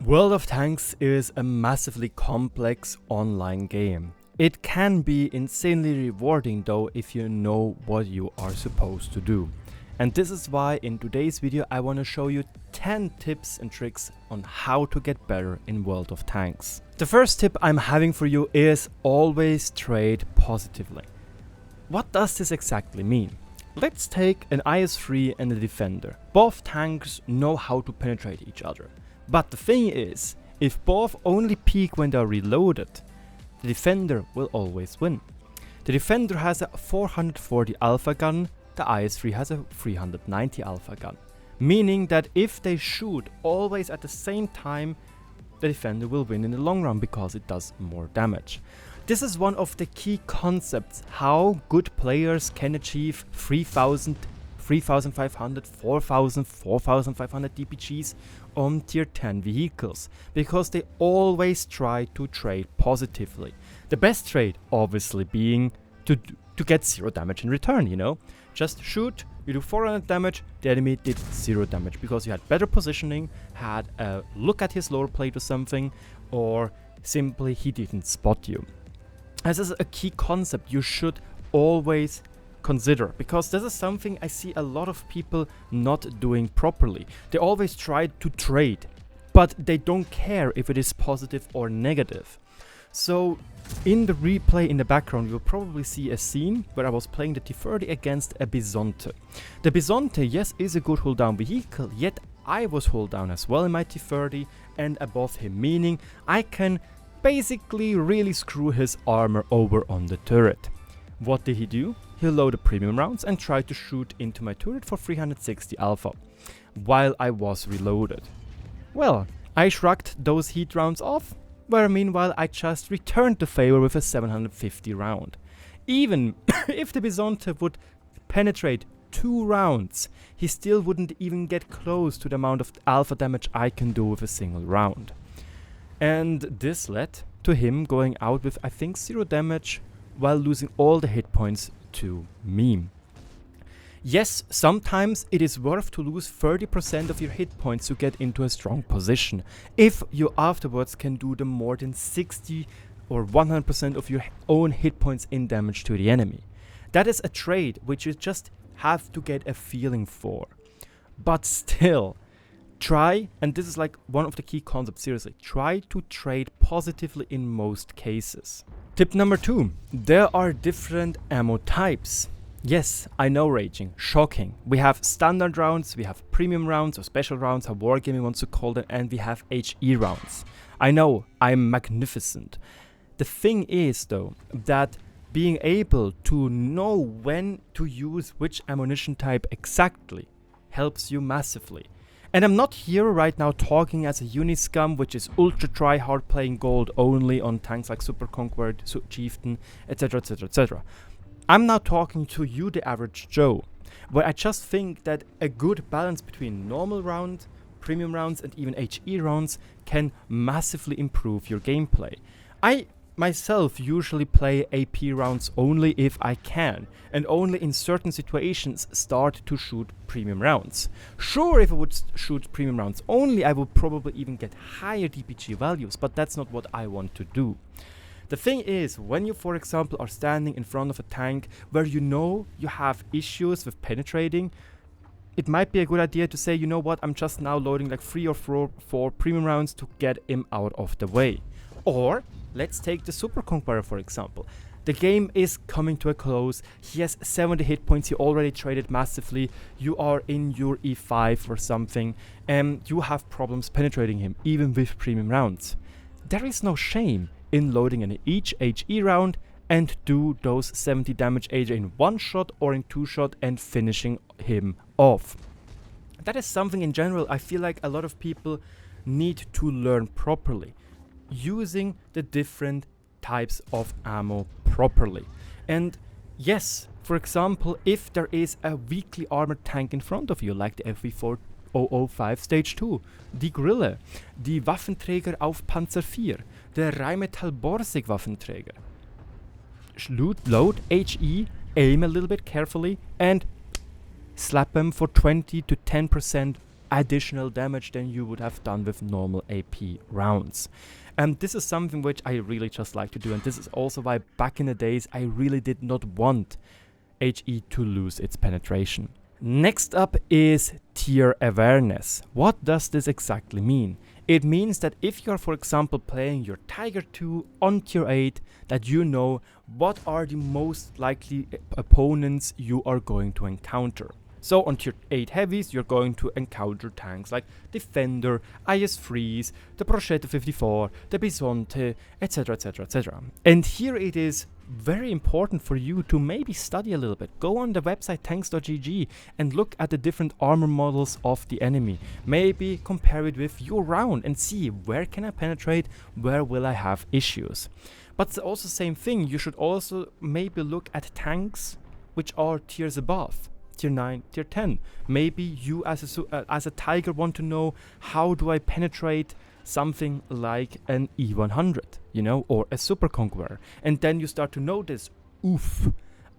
World of Tanks is a massively complex online game. It can be insanely rewarding though if you know what you are supposed to do. And this is why in today's video I want to show you 10 tips and tricks on how to get better in World of Tanks. The first tip I'm having for you is always trade positively. What does this exactly mean? Let's take an IS-3 and a defender. Both tanks know how to penetrate each other. But the thing is, if both only peek when they are reloaded, the defender will always win. The defender has a 440 alpha gun, the IS-3 has a 390 alpha gun. Meaning that if they shoot always at the same time, the defender will win in the long run because it does more damage. This is one of the key concepts how good players can achieve 3000, 3500, 4000, 4500 DPGs on tier 10 vehicles, because they always try to trade positively. The best trade obviously being to get 0 damage in return, you know. Just shoot, you do 400 damage, the enemy did 0 damage because you had better positioning, had a look at his lower plate or something, or simply he didn't spot you. This is a key concept you should always consider, because this is something I see a lot of people not doing properly. They always try to trade, but they don't care if it is positive or negative. So in the replay in the background you'll probably see a scene where I was playing the T30 against a Bisonte. The Bisonte, yes, is a good hold down vehicle, yet I was hold down as well in my T30 and above him, meaning I can basically really screw his armor over on the turret. What did he do? He loaded premium rounds and tried to shoot into my turret for 360 alpha, while I was reloaded. Well, I shrugged those heat rounds off, where meanwhile I just returned the favor with a 750 round. Even if the Bisonte would penetrate 2 rounds, he still wouldn't even get close to the amount of alpha damage I can do with a single round. And this led to him going out with I think 0 damage while losing all the hit points to me. Yes, sometimes it is worth to lose 30% of your hit points to get into a strong position, if you afterwards can do the more than 60 or 100% of your own hit points in damage to the enemy. That is a trade which you just have to get a feeling for. But still, try, and this is like one of the key concepts, seriously, try to trade positively in most cases. Tip number 2, there are different ammo types. Yes, I know, Raging, shocking. We have standard rounds, we have premium rounds or special rounds, how Wargaming wants to call them, and we have HE rounds. I know, I'm magnificent. The thing is though, that being able to know when to use which ammunition type exactly helps you massively. And I'm not here right now talking as a uniscum, which is ultra try hard playing gold only on tanks like Super Conqueror, Chieftain, etc, etc, etc. I'm now talking to you, the average Joe, where I just think that a good balance between normal round, premium rounds and even HE rounds can massively improve your gameplay. I myself usually play AP rounds only if I can, and only in certain situations start to shoot premium rounds. Sure, if I would shoot premium rounds only, I would probably even get higher DPG values, but that's not what I want to do. The thing is, when you, for example, are standing in front of a tank where you know you have issues with penetrating, it might be a good idea to say, you know what, I'm just now loading like 3 or 4 premium rounds to get him out of the way. Or let's take the Super Conqueror for example. The game is coming to a close, he has 70 hit points, he already traded massively, you are in your E5 or something, and you have problems penetrating him, even with premium rounds. There is no shame in loading in each HE round and do those 70 damage either in 1 shot or in 2 shot and finishing him off. That is something in general I feel like a lot of people need to learn properly. Using the different types of ammo properly. And yes, for example, if there is a weakly armored tank in front of you, like the FV4005 Stage 2, die Grille, die Waffenträger auf Panzer 4, der Rheinmetall Borsig Waffenträger. Load HE, aim a little bit carefully, and slap them for 20 to 10% additional damage than you would have done with normal AP rounds. And this is something which I really just like to do, and this is also why back in the days I really did not want HE to lose its penetration. Next up is Tierawareness. What does this exactly mean? It means that if you're, for example, playing your Tiger 2 on tier 8, that you know what are the most likely opponents you are going to encounter. So on tier 8 heavies, you're going to encounter tanks like Defender, IS-3s, the Prochette 54, the Bisonte, etc, etc, etc. And here it is very important for you to maybe study a little bit. Go on the website tanks.gg and look at the different armor models of the enemy. Maybe compare it with your round and see where can I penetrate, where will I have issues. But it's also the same thing, you should also maybe look at tanks which are tiers above. Tier 9, tier 10. Maybe you as a Tiger want to know how do I penetrate something like an E100, you know, or a Super Conqueror. And then you start to notice, oof,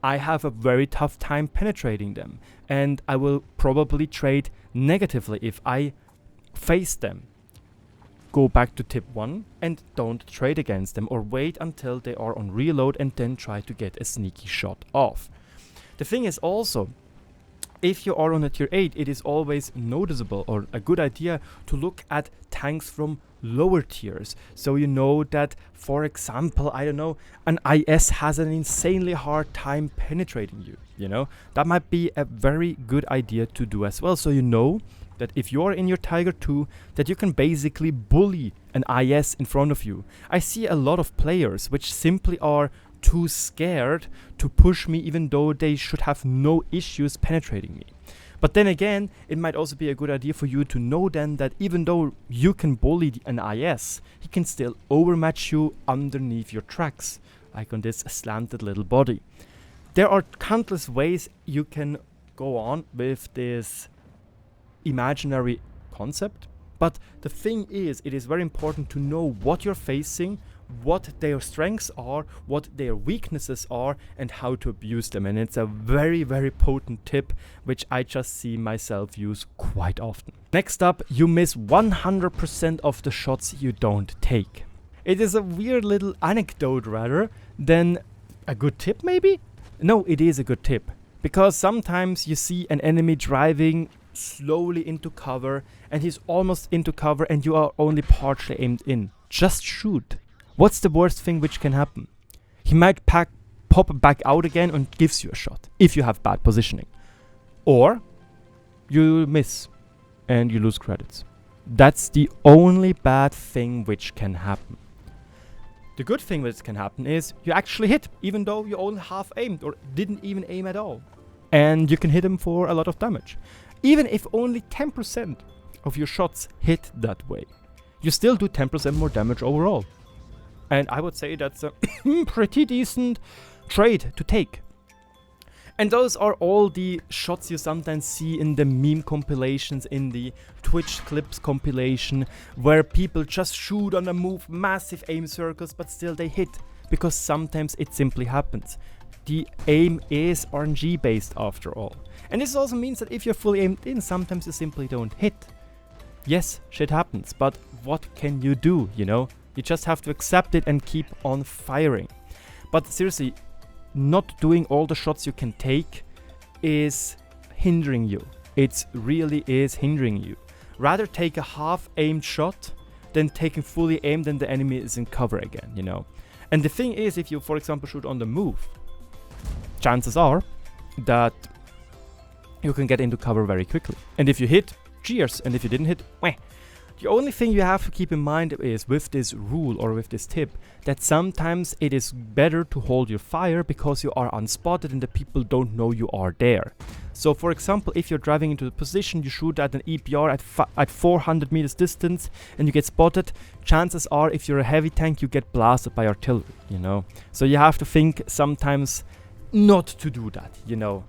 I have a very tough time penetrating them. And I will probably trade negatively if I face them. Go back to tip 1 and don't trade against them, or wait until they are on reload and then try to get a sneaky shot off. The thing is also, if you are on a tier 8, it is always noticeable or a good idea to look at tanks from lower tiers. So you know that, for example, I don't know, an IS has an insanely hard time penetrating you, you know. That might be a very good idea to do as well. So you know that if you're in your Tiger 2, that you can basically bully an IS in front of you. I see a lot of players which simply are too scared to push me, even though they should have no issues penetrating me. But then again, it might also be a good idea for you to know then that even though you can bully an IS, he can still overmatch you underneath your tracks, like on this slanted little body. There are countless ways you can go on with this imaginary concept, but the thing is, it is very important to know what you're facing, what their strengths are, what their weaknesses are, and how to abuse them. And it's a very, very potent tip which I just see myself use quite often. Next up, you miss 100% of the shots you don't take. It is a weird little anecdote rather than a good tip maybe? No, it is a good tip, because sometimes you see an enemy driving slowly into cover and he's almost into cover and you are only partially aimed in. Just shoot. What's the worst thing which can happen? He might pop back out again and gives you a shot, if you have bad positioning. Or you miss and you lose credits. That's the only bad thing which can happen. The good thing which can happen is you actually hit, even though you only half aimed or didn't even aim at all. And you can hit him for a lot of damage. Even if only 10% of your shots hit that way, you still do 10% more damage overall. And I would say that's a pretty decent trade to take. And those are all the shots you sometimes see in the meme compilations, in the Twitch clips compilation, where people just shoot on a move, massive aim circles, but still they hit, because sometimes it simply happens. The aim is RNG based after all. And this also means that if you're fully aimed in, sometimes you simply don't hit. Yes, shit happens, but what can you do, you know? You just have to accept it and keep on firing. But seriously, not doing all the shots you can take is hindering you. It really is hindering you. Rather take a half-aimed shot than taking fully aimed and the enemy is in cover again, you know. And the thing is, if you, for example, shoot on the move, chances are that you can get into cover very quickly. And if you hit, cheers. And if you didn't hit, meh. The only thing you have to keep in mind is, with this rule or with this tip, that sometimes it is better to hold your fire because you are unspotted and the people don't know you are there. So for example, if you're driving into the position, you shoot at an EPR at 400 meters distance and you get spotted, chances are if you're a heavy tank you get blasted by artillery, you know. So you have to think sometimes not to do that, you know.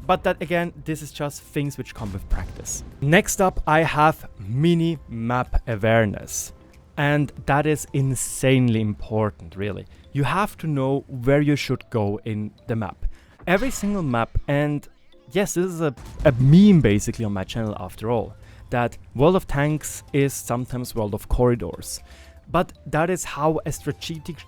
But that again, this is just things which come with practice. Next up, I have mini map awareness. And that is insanely important, really. You have to know where you should go in the map. Every single map, and yes, this is a meme basically on my channel after all. that World of Tanks is sometimes World of Corridors. But that is how a strategic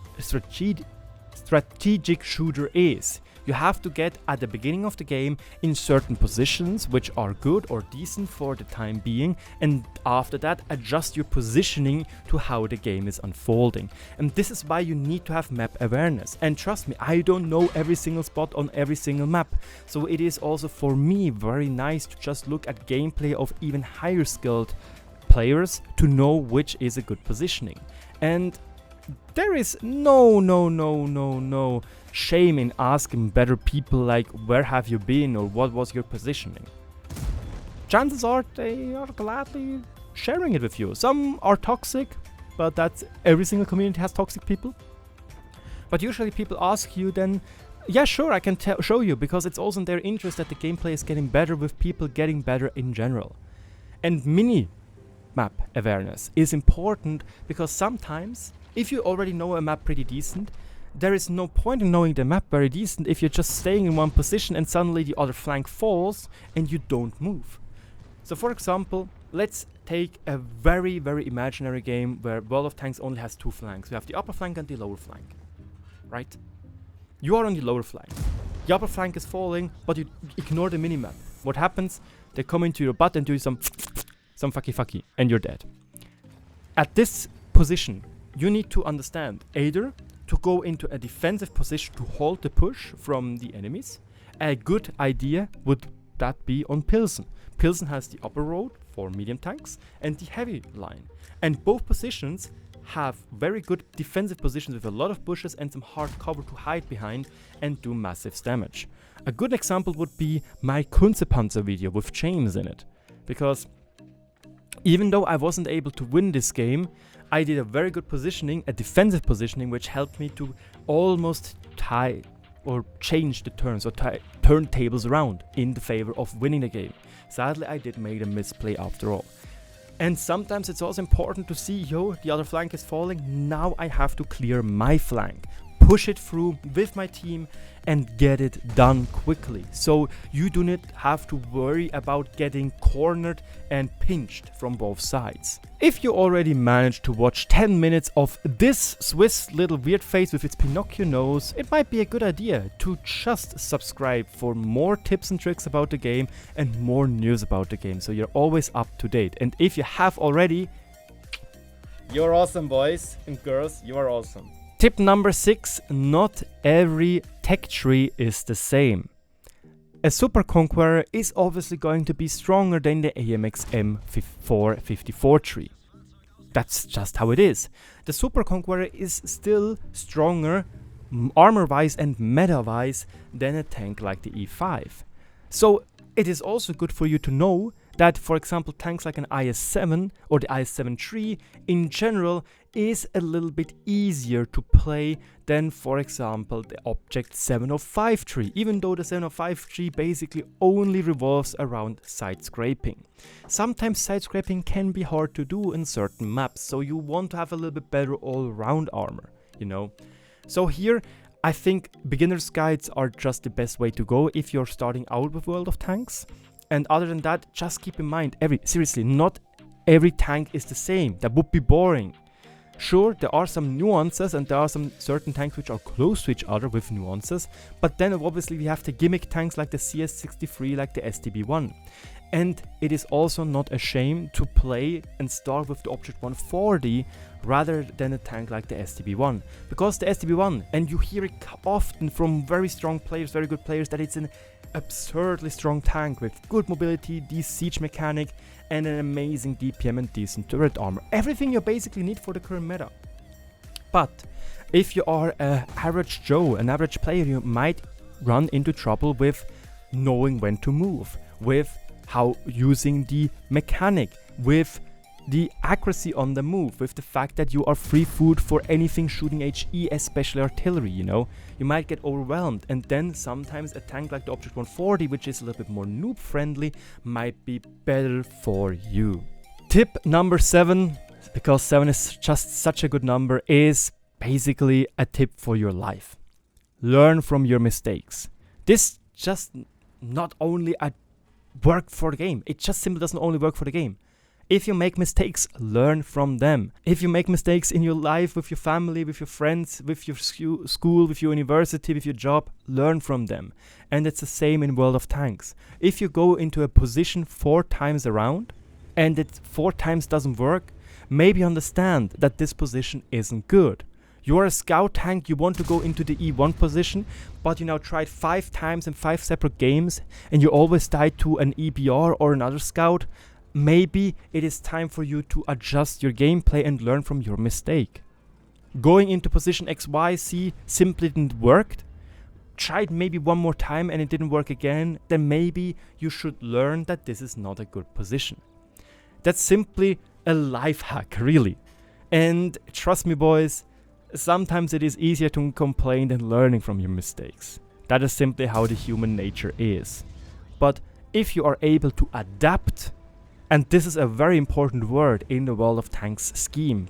shooter is. You have to get at the beginning of the game in certain positions which are good or decent for the time being, and after that adjust your positioning to how the game is unfolding. And this is why you need to have map awareness. And trust me, I don't know every single spot on every single map. So it is also for me very nice to just look at gameplay of even higher skilled players to know which is a good positioning. And there is no shame in asking better people like, where have you been or what was your positioning? Chances are they are gladly sharing it with you. Some are toxic, but that's every single community has toxic people. But usually people ask you then, yeah sure, I can show you, because it's also in their interest that the gameplay is getting better with people getting better in general. And mini map awareness is important, because sometimes if you already know a map pretty decent, there is no point in knowing the map very decent if you're just staying in one position and suddenly the other flank falls and you don't move. So for example, let's take a very imaginary game where World of Tanks only has two flanks. We have the upper flank and the lower flank, right? You are on the lower flank. The upper flank is falling, but you ignore the minimap. What happens? They come into your butt and do some fucky, and you're dead. At this position, you need to understand either to go into a defensive position to hold the push from the enemies. A good idea would that be on Pilsen. Pilsen has the upper road for medium tanks and the heavy line. And both positions have very good defensive positions with a lot of bushes and some hard cover to hide behind and do massive damage. A good example would be my Kunzepanzer video with James in it. Because even though I wasn't able to win this game, I did a very good positioning, a defensive positioning, which helped me to almost tie or change the turns or turn tables around in the favor of winning the game. Sadly, I did make a misplay after all. And sometimes it's also important to see, the other flank is falling, now I have to clear my flank. Push it through with my team and get it done quickly. So you do not have to worry about getting cornered and pinched from both sides. If you already managed to watch 10 minutes of this Swiss little weird face with its Pinocchio nose, it might be a good idea to just subscribe for more tips and tricks about the game and more news about the game, so you're always up to date. And if you have already, you're awesome, boys and girls, you are awesome. Tip number 6, not every tech tree is the same. A Super Conqueror is obviously going to be stronger than the AMX M454 tree. That's just how it is. The Super Conqueror is still stronger armor-wise and meta-wise than a tank like the E5. So it is also good for you to know that, for example, tanks like an IS-7 or the IS-7 tree in general is a little bit easier to play than, for example, the Object 705 tree, even though the 705 tree basically only revolves around side scraping. Sometimes side scraping can be hard to do in certain maps, so you want to have a little bit better all-round armor, So here, I think beginner's guides are just the best way to go if you're starting out with World of Tanks. And other than that, just keep in mind, seriously, not every tank is the same. That would be boring. Sure, there are some nuances and there are some certain tanks which are close to each other with nuances, but then obviously we have the gimmick tanks like the CS63, like the STB1. And it is also not a shame to play and start with the Object 140 rather than a tank like the STB1. Because the STB1, and you hear it often from very strong players, very good players, that it's an absurdly strong tank with good mobility, decent siege mechanic, and an amazing DPM and decent turret armor. Everything you basically need for the current meta. But if you are an average Joe, an average player, you might run into trouble with knowing when to move, with how using the mechanic, with the accuracy on the move, with the fact that you are free food for anything shooting HE, especially artillery, You might get overwhelmed, and then sometimes a tank like the Object 140, which is a little bit more noob friendly, might be better for you. Tip number 7, because 7 is just such a good number, is basically a tip for your life. Learn from your mistakes. This just not only work for the game, it just simply doesn't only work for the game. If you make mistakes, learn from them. If you make mistakes in your life, with your family, with your friends, with your school, with your university, with your job, learn from them. And it's the same in World of Tanks. If you go into a position 4 times around and it 4 times doesn't work, maybe understand that this position isn't good. You are a scout tank, you want to go into the E1 position, but you now tried 5 times in 5 separate games and you always died to an EBR or another scout. Maybe it is time for you to adjust your gameplay and learn from your mistake. Going into position XYZ simply didn't work. Tried maybe one more time and it didn't work again. Then maybe you should learn that this is not a good position. That's simply a life hack, really. And trust me, boys, sometimes it is easier to complain than learning from your mistakes. That is simply how the human nature is. But if you are able to adapt, and this is a very important word in the World of Tanks scheme,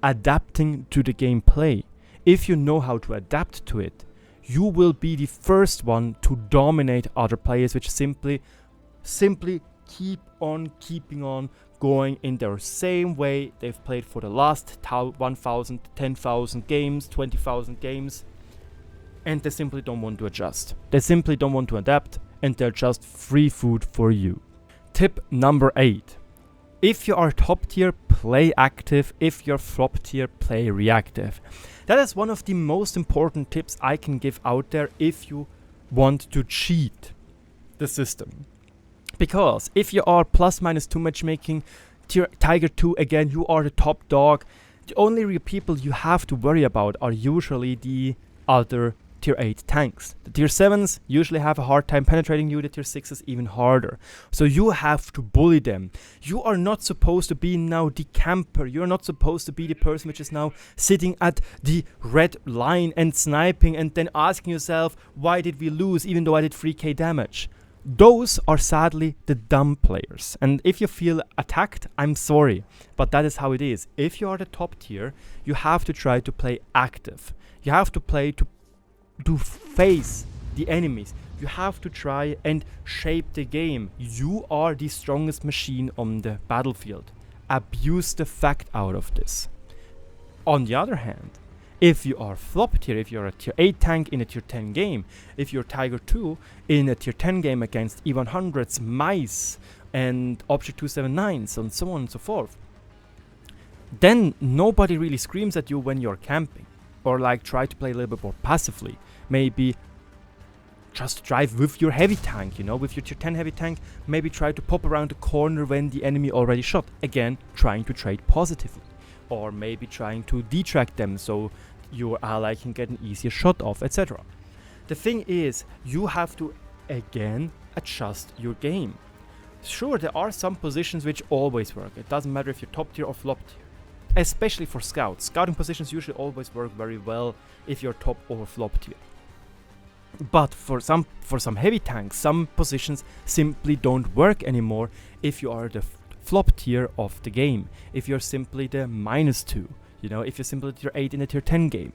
adapting to the gameplay. If you know how to adapt to it, you will be the first one to dominate other players, which simply keep on keeping on going in their same way they've played for the last 1,000, 10,000 games, 20,000 games, and they simply don't want to adjust. They simply don't want to adapt, and they're just free food for you. Tip number 8. If you are top tier, play active. If you're flop tier, play reactive. That is one of the most important tips I can give out there if you want to cheat the system. Because if you are +-2 matchmaking, Tiger 2, again, you are the top dog. The only real people you have to worry about are usually the other Tier 8 tanks. The Tier 7s usually have a hard time penetrating you, the Tier 6s even harder. So you have to bully them. You are not supposed to be now the camper. You're not supposed to be the person which is now sitting at the red line and sniping and then asking yourself, why did we lose even though I did 3k damage? Those are sadly the dumb players. And if you feel attacked, I'm sorry, but that is how it is. If you are the top tier, you have to try to play active. You have to play to face the enemies. You have to try and shape the game. You are the strongest machine on the battlefield. Abuse the fact out of this. On the other hand, if you are flop tier, if you're a tier 8 tank in a tier 10 game, if you're Tiger 2 in a tier 10 game against E100s, mice, and Object 279s, and so on and so forth, then nobody really screams at you when you're camping. Or like try to play a little bit more passively. Maybe just drive with your heavy tank, with your tier 10 heavy tank. Maybe try to pop around the corner when the enemy already shot. Again, trying to trade positively. Or maybe trying to detract them so your ally can get an easier shot off, etc. The thing is, you have to again adjust your game. Sure, there are some positions which always work. It doesn't matter if you're top tier or flop tier. Especially for scouts. Scouting positions usually always work very well if you're top or flop tier. But for some heavy tanks, some positions simply don't work anymore if you are the flop tier of the game. If you're simply the -2, if you're simply tier 8 in a tier 10 game.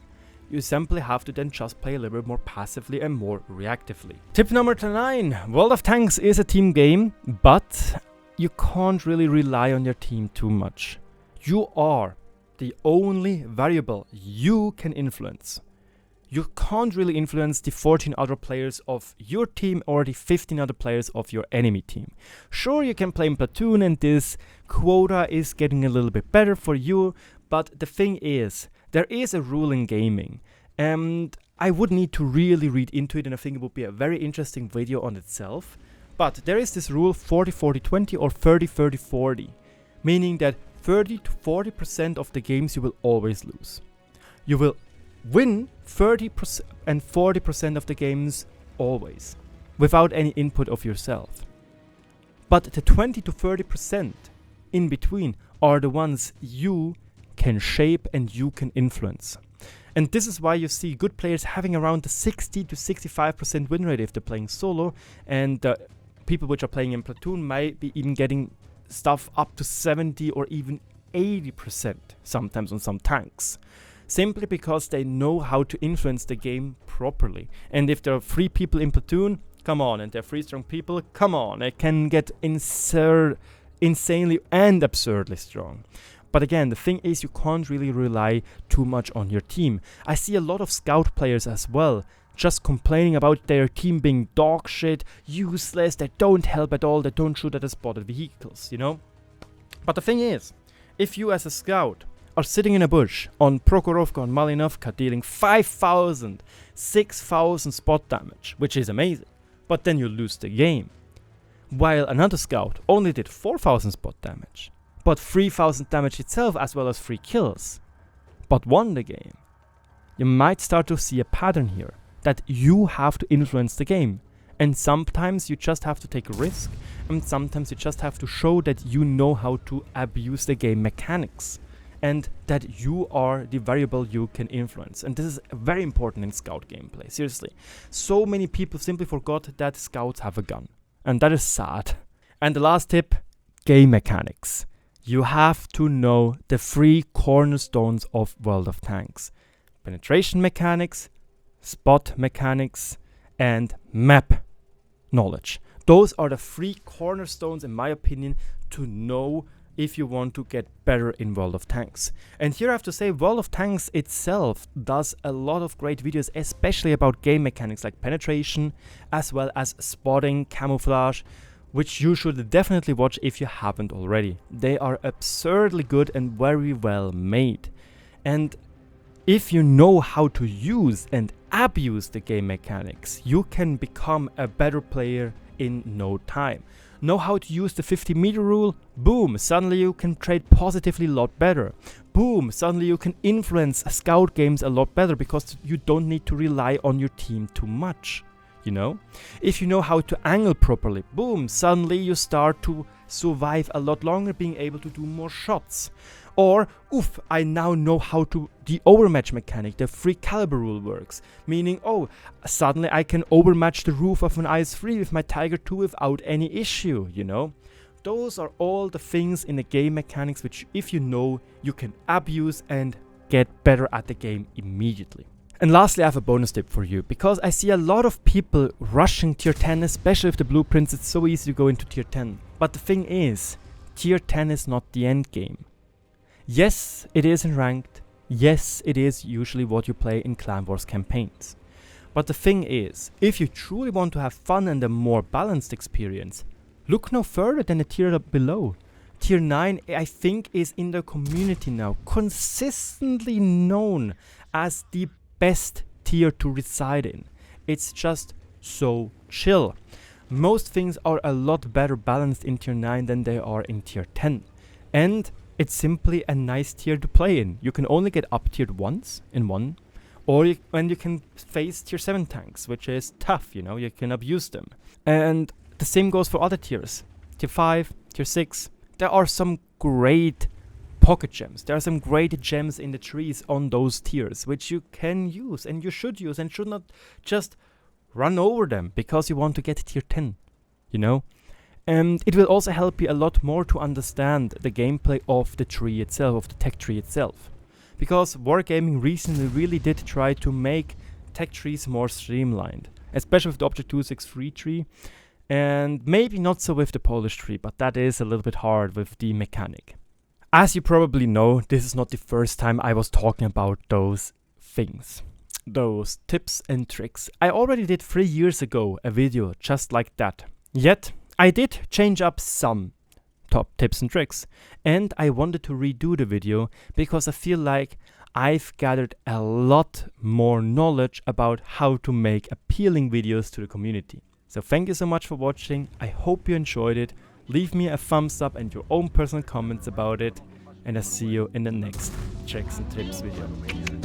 You simply have to then just play a little bit more passively and more reactively. Tip number 9. World of Tanks is a team game, but you can't really rely on your team too much. You are the only variable you can influence. You can't really influence the 14 other players of your team or the 15 other players of your enemy team. Sure, you can play in platoon and this quota is getting a little bit better for you, but the thing is, there is a rule in gaming, and I would need to really read into it, and I think it would be a very interesting video on itself. But there is this rule 40-40-20 or 30-30-40, meaning that 30 to 40% of the games you will always lose. You will win 30% and 40% of the games always, without any input of yourself. But the 20 to 30% in between are the ones you can shape and you can influence. And this is why you see good players having around the 60 to 65% win rate if they're playing solo, and people which are playing in platoon might be even getting stuff up to 70 or even 80% sometimes on some tanks. Simply because they know how to influence the game properly. And if there are 3 people in platoon, come on, and there are 3 strong people, come on, they can get insanely and absurdly strong. But again, the thing is, you can't really rely too much on your team. I see a lot of scout players as well, just complaining about their team being dog shit, useless, they don't help at all, they don't shoot at the spotted vehicles, you know? But the thing is, if you as a scout are sitting in a bush on Prokhorovka and Malinovka dealing 5,000, 6,000 spot damage, which is amazing, but then you lose the game, while another scout only did 4,000 spot damage, but 3,000 damage itself as well as 3 kills, but won the game, you might start to see a pattern here, that you have to influence the game. And sometimes you just have to take a risk, and sometimes you just have to show that you know how to abuse the game mechanics, and that you are the variable you can influence. And this is very important in scout gameplay, seriously. So many people simply forgot that scouts have a gun, and that is sad. And the last tip, game mechanics. You have to know the 3 cornerstones of World of Tanks: penetration mechanics, spot mechanics, and map knowledge. Those are the 3 cornerstones, in my opinion, to know if you want to get better in World of Tanks. And here I have to say, World of Tanks itself does a lot of great videos, especially about game mechanics like penetration, as well as spotting, camouflage, which you should definitely watch if you haven't already. They are absurdly good and very well made. And if you know how to use and abuse the game mechanics, you can become a better player in no time. Know how to use the 50-meter rule? Boom, suddenly you can trade positively a lot better. Boom, suddenly you can influence scout games a lot better because you don't need to rely on your team too much, you know? If you know how to angle properly, boom, suddenly you start to survive a lot longer, being able to do more shots. Or, oof, I now know how the overmatch mechanic, the free caliber rule works. Meaning, oh, suddenly I can overmatch the roof of an IS-3 with my Tiger 2 without any issue, you know? Those are all the things in the game mechanics which, if you know, you can abuse and get better at the game immediately. And lastly, I have a bonus tip for you, because I see a lot of people rushing tier 10, especially with the blueprints. It's so easy to go into tier 10. But the thing is, tier 10 is not the end game. Yes, it is in ranked. Yes, it is usually what you play in Clan Wars campaigns. But the thing is, if you truly want to have fun and a more balanced experience, look no further than the tier below. Tier 9, I think, is in the community now consistently known as the best tier to reside in. It's just so chill. Most things are a lot better balanced in tier 9 than they are in tier 10. And it's simply a nice tier to play in. You can only get up tiered once in one, or you can face tier 7 tanks, which is tough, you know, you can abuse them. And the same goes for other tiers. Tier 5, tier 6, there are some great pocket gems. There are some great gems in the trees on those tiers, which you can use and you should use, and should not just run over them because you want to get tier 10, you know? And it will also help you a lot more to understand the gameplay of the tree itself, of the tech tree itself. Because Wargaming recently really did try to make tech trees more streamlined, especially with the Object 263 tree, and maybe not so with the Polish tree, but that is a little bit hard with the mechanic. As you probably know, this is not the first time I was talking about those things, those tips and tricks. I already did 3 years ago a video just like that. Yet, I did change up some top tips and tricks, and I wanted to redo the video because I feel like I've gathered a lot more knowledge about how to make appealing videos to the community. So thank you so much for watching. I hope you enjoyed it. Leave me a thumbs up and your own personal comments about it, and I'll see you in the next tricks and tips video.